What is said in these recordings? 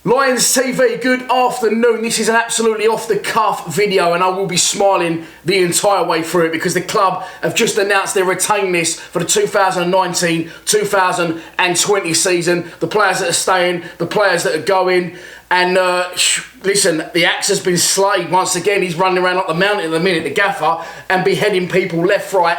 Lions TV, good afternoon. This is an absolutely off-the-cuff video and I will be smiling the entire way through it because the club have just announced their retain list for the 2019-2020 season. The players that are staying, the players that are going. And listen, the axe has been slayed once again. He's running around like the mountain at the minute, the gaffer, and beheading people left, right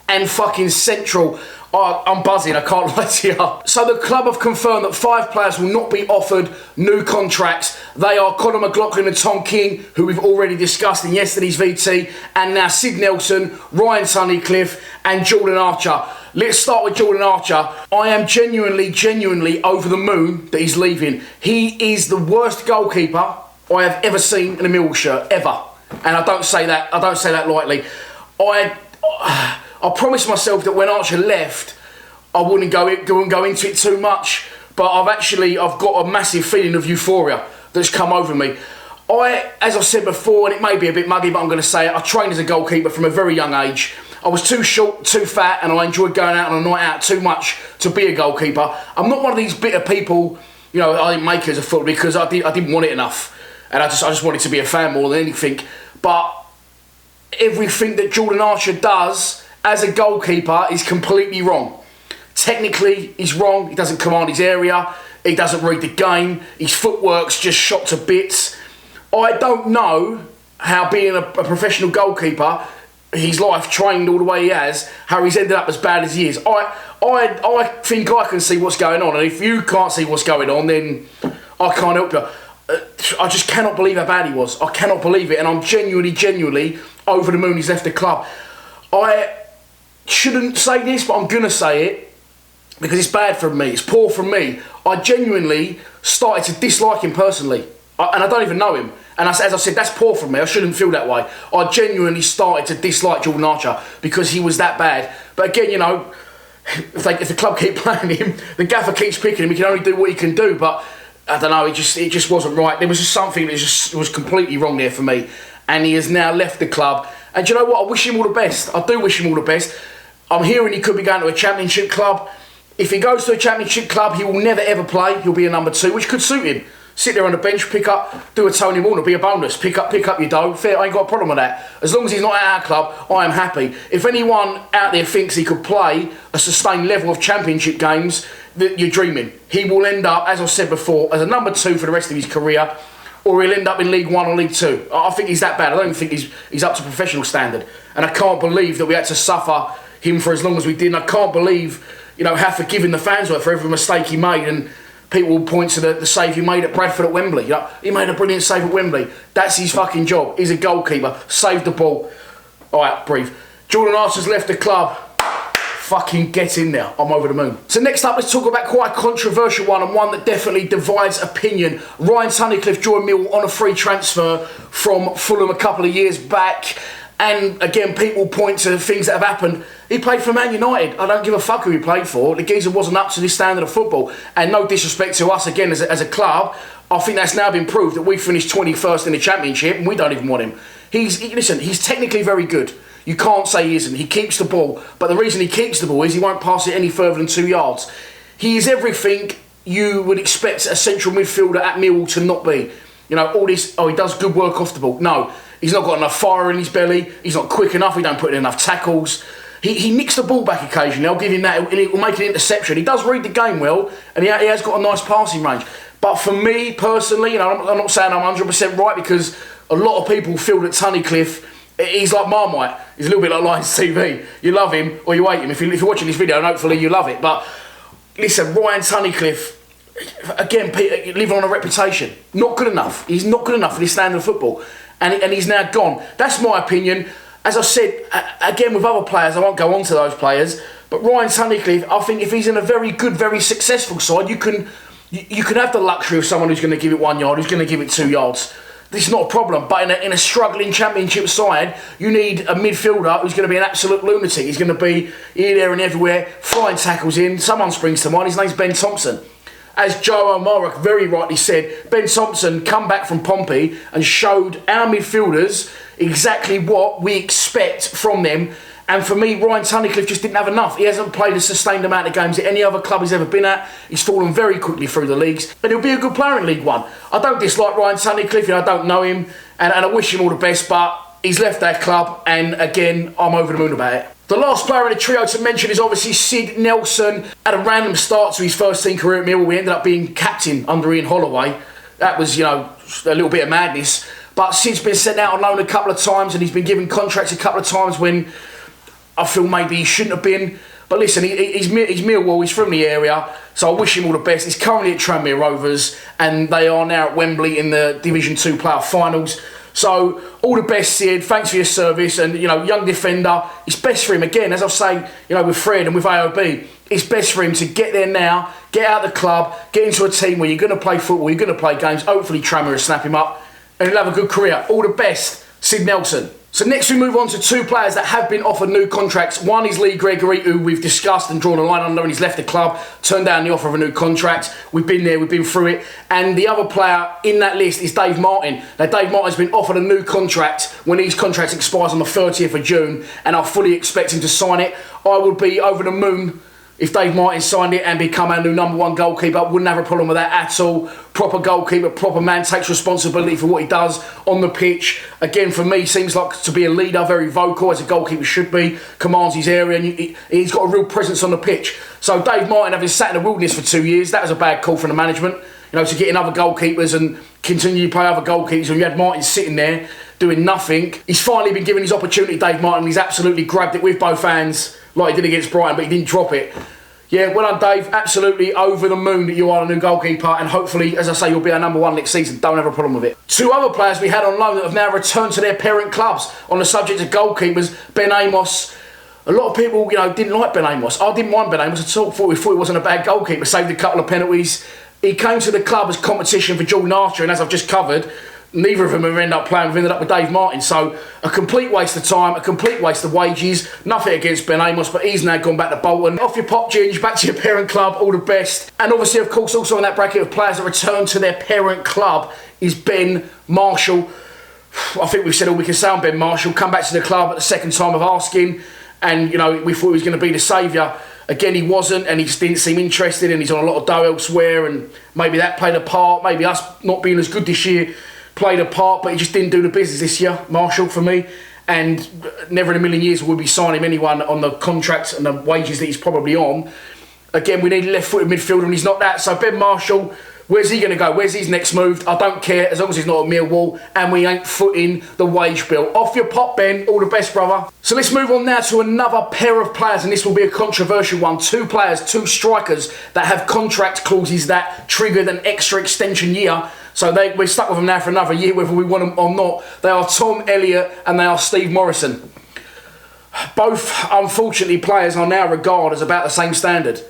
and fucking central. Oh, I'm buzzing, I can't lie to you. So the club have confirmed that 5 players will not be offered new contracts. They are Conor McLaughlin and Tom King, who we've already discussed in yesterday's VT, and now Sid Nelson, Ryan Tunnicliffe and Jordan Archer. Let's start with Jordan Archer. I am genuinely over the moon that he's leaving. He is the worst goalkeeper I have ever seen in a Millwall shirt, ever. And I don't say that lightly. I promised myself that when Archer left, I wouldn't go into it too much, but I've got a massive feeling of euphoria that's come over me. As I said before, and it may be a bit muggy, but I'm going to say it, I trained as a goalkeeper from a very young age. I was too short, too fat, and I enjoyed going out on a night out too much to be a goalkeeper. I'm not one of these bitter people, you know, I didn't make it as a footballer because I didn't want it enough. And I just wanted to be a fan more than anything. But everything that Jordan Archer does as a goalkeeper is completely wrong. Technically, he's wrong. He doesn't command his area. He doesn't read the game. His footwork's just shot to bits. I don't know how being a professional goalkeeper, his life trained all the way he has, how he's ended up as bad as he is. I think I can see what's going on, and if you can't see what's going on, then I can't help you. I just cannot believe how bad he was. I cannot believe it, and I'm genuinely over the moon he's left the club. I shouldn't say this, but I'm going to say it because it's bad from me, it's poor from me. I genuinely started to dislike him personally, and I don't even know him. And as I said, that's poor from me, I shouldn't feel that way. I genuinely started to dislike Jordan Archer because he was that bad. But again, you know, if the club keep playing him, the gaffer keeps picking him, he can only do what he can do, but I don't know, it just wasn't right. There was just something that was completely wrong there for me. And he has now left the club. And do you know what? I wish him all the best. I do wish him all the best. I'm hearing he could be going to a championship club. If he goes to a championship club, he will never ever play. He'll be a number 2, which could suit him. Sit there on the bench, do a Tony Warner, be a bonus, pick up your dough. Fair, I ain't got a problem with that. As long as he's not at our club, I am happy. If anyone out there thinks he could play a sustained level of championship games, that you're dreaming. He will end up, as I said before, as a number 2 for the rest of his career, or he'll end up in League 1 or League 2. I think he's that bad. I don't think he's up to professional standard. And I can't believe that we had to suffer him for as long as we did. And I can't believe, you know, how forgiving the fans were for every mistake he made. And people will point to the save he made at Bradford at Wembley. You know, he made a brilliant save at Wembley. That's his fucking job. He's a goalkeeper. Saved the ball. All right, breathe. Jordan Archer's left the club. Fucking get in there. I'm over the moon. So next up, let's talk about quite a controversial one, and one that definitely divides opinion. Ryan Tunnicliffe joined Millwall on a free transfer from Fulham a couple of years back. And again, people point to things that have happened. He played for Man United. I don't give a fuck who he played for. The geezer wasn't up to this standard of football. And no disrespect to us, again, as a club, I think that's now been proved that we finished 21st in the Championship and we don't even want him. Listen, he's technically very good. You can't say he isn't. He keeps the ball. But the reason he keeps the ball is he won't pass it any further than 2 yards. He is everything you would expect a central midfielder at Millwall to not be. You know, all this, he does good work off the ball. No, he's not got enough fire in his belly. He's not quick enough. He don't put in enough tackles. He nicks the ball back occasionally. I'll give him that. It will make an interception. He does read the game well, and he has got a nice passing range. But for me, personally, you know, I'm not saying I'm 100% right, because a lot of people feel that Tunnicliffe, he's like Marmite. He's a little bit like Lions TV. You love him or you hate him. If you're watching this video, and hopefully you love it. But listen, Ryan Tunnicliffe, again, living on a reputation. Not good enough. He's not good enough for this standard of football. And he's now gone. That's my opinion. As I said, again, with other players, I won't go on to those players, but Ryan Tunnicliffe, I think if he's in a very good, very successful side, you can have the luxury of someone who's going to give it 1 yard, who's going to give it 2 yards. This is not a problem. But in a struggling Championship side, you need a midfielder who's going to be an absolute lunatic. He's going to be here, there and everywhere, flying tackles in. Someone springs to mind. His name's Ben Thompson. As Joe O'Mara very rightly said, Ben Thompson come back from Pompey and showed our midfielders exactly what we expect from them. And for me, Ryan Tunnicliffe just didn't have enough. He hasn't played a sustained amount of games at any other club he's ever been at. He's fallen very quickly through the leagues. But he'll be a good player in League One. I don't dislike Ryan Tunnicliffe, I don't know him, and I wish him all the best, but he's left that club, and again, I'm over the moon about it. The last player in the trio to mention is obviously Sid Nelson. Had a random start to his first team career at Millwall. We ended up being captain under Ian Holloway. That was, a little bit of madness. But Sid's been sent out on loan a couple of times, and he's been given contracts a couple of times when I feel maybe he shouldn't have been. But listen, he's Millwall, he's from the area, so I wish him all the best. He's currently at Tranmere Rovers, and they are now at Wembley in the Division 2 playoff finals. So, all the best, Sid. Thanks for your service. And, young defender, it's best for him, again, as I say, with Fred and with AOB, it's best for him to get there now, get out of the club, get into a team where you're going to play football, you're going to play games. Hopefully, Tranmere will snap him up, and he'll have a good career. All the best, Sid Nelson. So next we move on to two players that have been offered new contracts. One is Lee Gregory, who we've discussed and drawn a line under, and he's left the club, turned down the offer of a new contract. We've been there, we've been through it. And the other player in that list is Dave Martin. Now Dave Martin's been offered a new contract when his contract expires on the 30th of June, and I fully expect him to sign it. I would be over the moon if Dave Martin signed it and become our new #1 goalkeeper. Wouldn't have a problem with that at all. Proper goalkeeper, proper man, takes responsibility for what he does on the pitch. Again, for me, seems like to be a leader, very vocal, as a goalkeeper should be, commands his area, and he's got a real presence on the pitch. So Dave Martin, having sat in the wilderness for 2 years, that was a bad call from the management. To get in other goalkeepers and continue to play other goalkeepers, when you had Martin sitting there doing nothing. He's finally been given his opportunity, Dave Martin, and he's absolutely grabbed it with both hands, like he did against Brighton, but he didn't drop it. Yeah, well done, Dave. Absolutely over the moon that you are a new goalkeeper, and hopefully, as I say, you'll be our #1 next season. Don't have a problem with it. Two other players we had on loan that have now returned to their parent clubs. On the subject of goalkeepers, Ben Amos. A lot of people, didn't like Ben Amos. I didn't mind Ben Amos at all. Thought he wasn't a bad goalkeeper. Saved a couple of penalties. He came to the club as competition for Jordan Archer, and as I've just covered, neither of them have ended up playing. We've ended up with Dave Martin. So a complete waste of time, a complete waste of wages. Nothing against Ben Amos, but he's now gone back to Bolton. Off your pop, Ginge, back to your parent club. All the best. And obviously, of course, also in that bracket of players that return to their parent club is Ben Marshall. I think we've said all we can say on Ben Marshall. Come back to the club at the second time of asking, and we thought he was going to be the saviour. Again, he wasn't, and he just didn't seem interested, and he's on a lot of dough elsewhere, and maybe that played a part. Maybe us not being as good this year played a part, but he just didn't do the business this year, Marshall, for me. And never in a million years would we sign him anyone on the contracts and the wages that he's probably on. Again, we need a left-footed midfielder, and he's not that. So Ben Marshall, where's he going to go? Where's his next move? I don't care, as long as he's not at Millwall, and we ain't footing the wage bill. Off your pop, Ben. All the best, brother. So let's move on now to another pair of players, and this will be a controversial one. Two players, two strikers that have contract clauses that triggered an extra extension year. So we're stuck with them now for another year, whether we want them or not. They are Tom Elliott and they are Steve Morrison. Both, unfortunately, players are now regarded as about the same standard.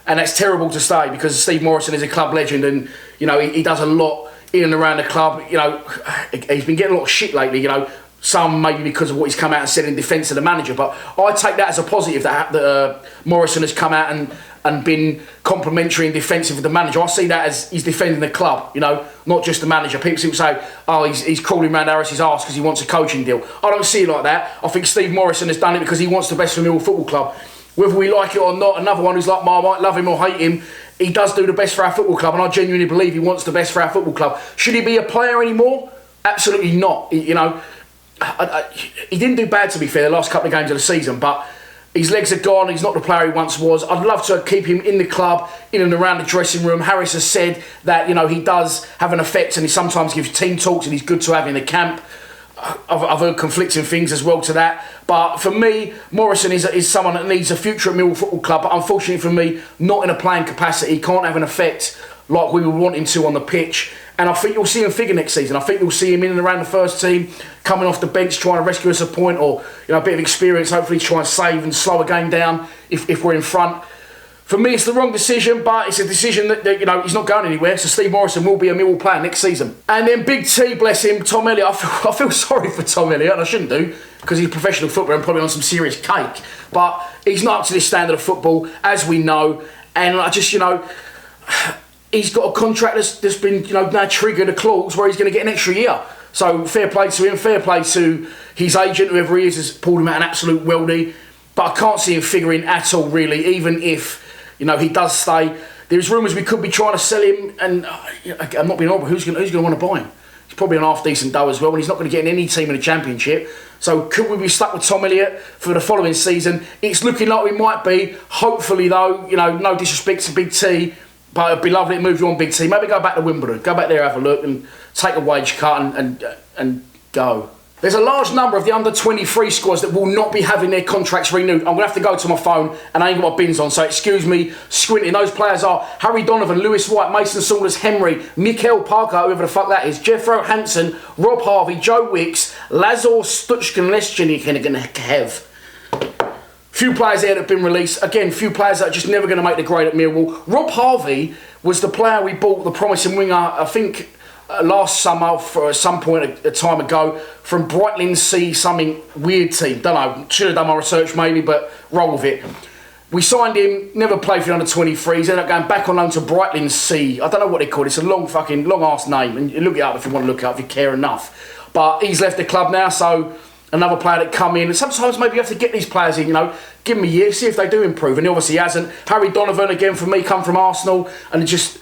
And that's terrible to say, because Steve Morrison is a club legend, and he does a lot in and around the club. He's been getting a lot of shit lately, some maybe because of what he's come out and said in defence of the manager, but I take that as a positive that Morrison has come out and been complimentary and defensive of the manager. I see that as he's defending the club, not just the manager. People seem to say, oh, he's crawling around Harris's arse because he wants a coaching deal. I don't see it like that. I think Steve Morrison has done it because he wants the best for Millwall Football Club. Whether we like it or not, another one who's like, I might love him or hate him, he does do the best for our football club, and I genuinely believe he wants the best for our football club. Should he be a player anymore? Absolutely not. He didn't do bad, to be fair, the last couple of games of the season, but his legs are gone. He's not the player he once was. I'd love to keep him in the club, in and around the dressing room. Harris has said that he does have an effect, and he sometimes gives team talks, and he's good to have in the camp. I've heard conflicting things as well to that. But for me, Morrison is someone that needs a future at Millwall Football Club. But unfortunately for me, not in a playing capacity. He can't have an effect like we would want him to on the pitch. And I think you'll see him figure next season. I think you'll see him in and around the first team, coming off the bench, trying to rescue us a point, or a bit of experience, hopefully try and save and slow a game down if we're in front. For me, it's the wrong decision, but it's a decision that he's not going anywhere. So Steve Morrison will be a Millwall player next season. And then Big T, bless him, Tom Elliott. I feel sorry for Tom Elliott, and I shouldn't do, because he's a professional footballer and probably on some serious cake. But he's not up to this standard of football, as we know. And I just, he's got a contract that's been, now triggered a clause where he's going to get an extra year. So fair play to him, fair play to his agent, whoever he is, has pulled him out an absolute weldy. but I can't see him figuring at all, really, even if, you know, he does stay. There's rumours we could be trying to sell him, and I'm not being horrible, who's going to want to buy him? He's probably an half-decent dough as well, and he's not going to get in any team in the Championship. So could we be stuck with Tom Elliott for the following season? It's looking like we might be. Hopefully, though, you know, no disrespect to Big T, but it'd be lovely to move you on, Big T. Maybe go back to Wimbledon. Go back there, have a look, and take a wage cut and go. There's a large number of the under-23 squads that will not be having their contracts renewed. I'm going to have to go to my phone, and I ain't got my bins on, so excuse me squinting. Those players are Harry Donovan, Lewis White, Mason Saunders, Henry, Mikael Parker, whoever the fuck that is, Jeffro Hansen, Rob Harvey, Joe Wicks, Lazar Stuchkin, Leschenikev. Few players there that have been released. Again, few players that are just never going to make the grade at Millwall. Rob Harvey was the player we bought, the promising winger, I think, last summer for some point a time ago from Brightling C, something weird team. Don't know, should have done my research maybe, but roll with it. We signed him, never played for the under-23s, ended up going back on loan to Brightling C. I don't know what they call it, it's a long ass name, and you look it up if you want to look it up, if you care enough. But he's left the club now, so another player that come in, and sometimes maybe you have to get these players in, you know, give them a year, see if they do improve, and he obviously hasn't. Harry Donovan, again, for me, come from Arsenal, and just,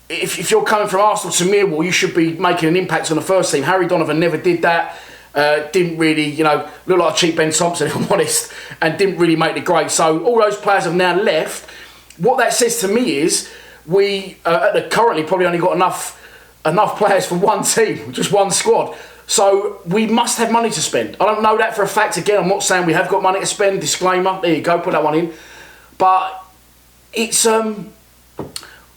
if you're coming from Arsenal to Millwall, you should be making an impact on the first team. Harry Donovan never did that. Didn't really, you know, look like a cheap Ben Thompson, if I'm honest, and didn't really make the grade. So all those players have now left. What that says to me is we currently probably only got enough players for one team, just one squad. So we must have money to spend. I don't know that for a fact. Again, I'm not saying we have got money to spend. Disclaimer. There you go. Put that one in. But it's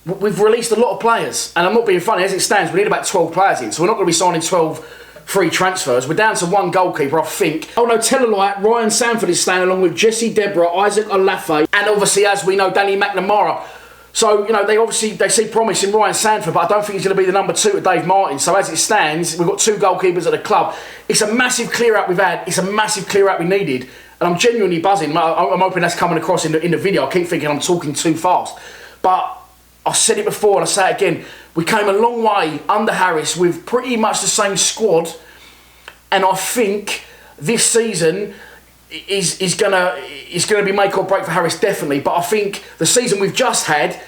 we've released a lot of players, and I'm not being funny. As it stands, we need about 12 players in, so we're not going to be signing 12 free transfers. We're down to one goalkeeper, I think. Oh no, tell a lie. Ryan Sanford is staying along with Jesse Deborah, Isaac Olafe, and obviously, as we know, Danny McNamara. So, you know, they see promise in Ryan Sanford, but I don't think he's going to be the number 2 to Dave Martin. So as it stands, we've got 2 goalkeepers at the club. It's a massive clear-out we've had. It's a massive clear-out we needed. And I'm genuinely buzzing. I'm hoping that's coming across in the video. I keep thinking I'm talking too fast. But I've said it before and I say it again. We came a long way under Harris with pretty much the same squad. And I think this season is gonna be make or break for Harris, definitely. But I think the season we've just had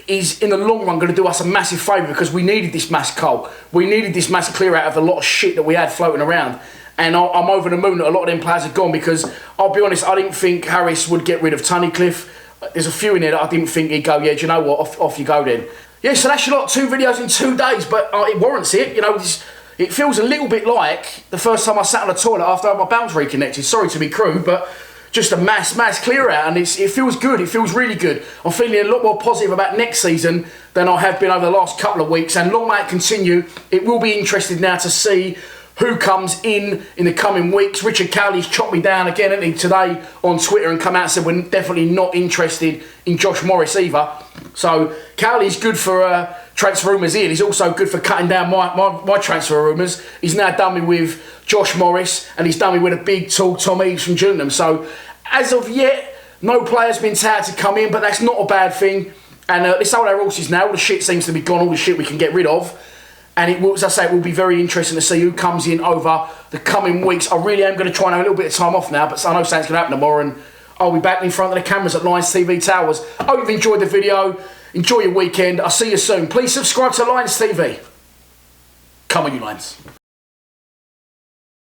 is in the long run going to do us a massive favour, because we needed this mass cull. We needed this mass clear out of a lot of shit that we had floating around. And I'm over the moon that a lot of them players are gone, because I'll be honest, I didn't think Harris would get rid of Tunnicliffe. There's a few in there that I didn't think he'd go, yeah, do you know what, off you go then. Yeah, so that's your lot, 2 videos in 2 days, but it warrants it. You know, it feels a little bit like the first time I sat on the toilet after I had my bowels reconnected. Sorry to be crude, but just a mass clear out, and it feels good. It feels really good. I'm feeling a lot more positive about next season than I have been over the last couple of weeks, and long may it continue. It will be interesting now to see who comes in the coming weeks. Richard Cowley's chopped me down again, hasn't he, today on Twitter, and come out and said we're definitely not interested in Josh Morris either. So Cowley's good for transfer rumours here. He's also good for cutting down my transfer rumours. He's now done me with Josh Morris, and he's done me with a big, tall Tom Eaves from Gillingham. So as of yet, no player's been touted to come in, but that's not a bad thing. And let's hold our horses now. All the shit seems to be gone, all the shit we can get rid of. And it will, as I say, it will be very interesting to see who comes in over the coming weeks. I really am going to try and have a little bit of time off now, but I know something's going to happen tomorrow, and I'll be back in front of the cameras at Lions TV Towers. I hope you've enjoyed the video. Enjoy your weekend. I'll see you soon. Please subscribe to Lions TV. Come on, you Lions.